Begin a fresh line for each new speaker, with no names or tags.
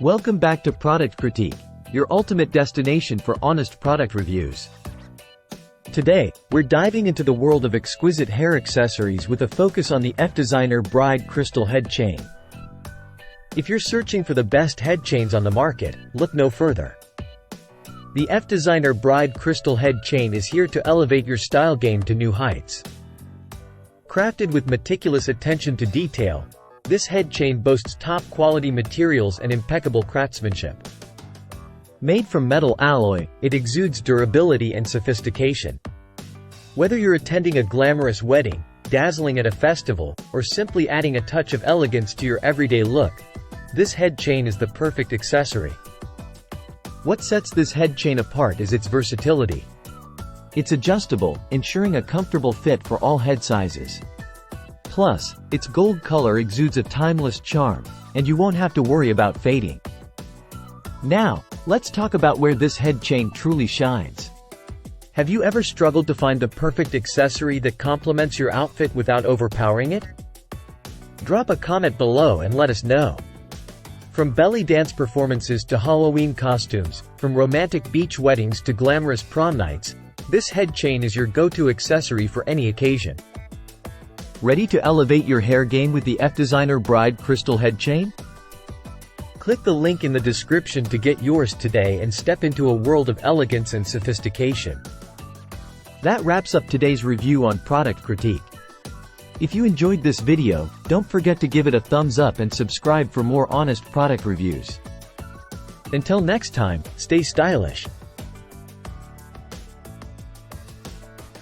Welcome back to Product Critique, your ultimate destination for honest product reviews. Today, we're diving into the world of exquisite hair accessories with a focus on the Fdesigner Bride Crystal Head Chain. If you're searching for the best head chains on the market, look no further. The Fdesigner Bride Crystal Head Chain is here to elevate your style game to new heights. Crafted with meticulous attention to detail, this head chain boasts top-quality materials and impeccable craftsmanship. Made from metal alloy, it exudes durability and sophistication. Whether you're attending a glamorous wedding, dazzling at a festival, or simply adding a touch of elegance to your everyday look, this head chain is the perfect accessory. What sets this head chain apart is its versatility. It's adjustable, ensuring a comfortable fit for all head sizes. Plus, its gold color exudes a timeless charm, and you won't have to worry about fading. Now, let's talk about where this head chain truly shines. Have you ever struggled to find the perfect accessory that complements your outfit without overpowering it? Drop a comment below and let us know. From belly dance performances to Halloween costumes, from romantic beach weddings to glamorous prom nights, this head chain is your go-to accessory for any occasion. Ready to elevate your hair game with the Fdesigner Bride Crystal Head Chain? Click the link in the description to get yours today and step into a world of elegance and sophistication. That wraps up today's review on Product Critique. If you enjoyed this video, don't forget to give it a thumbs up and subscribe for more honest product reviews. Until next time, stay stylish.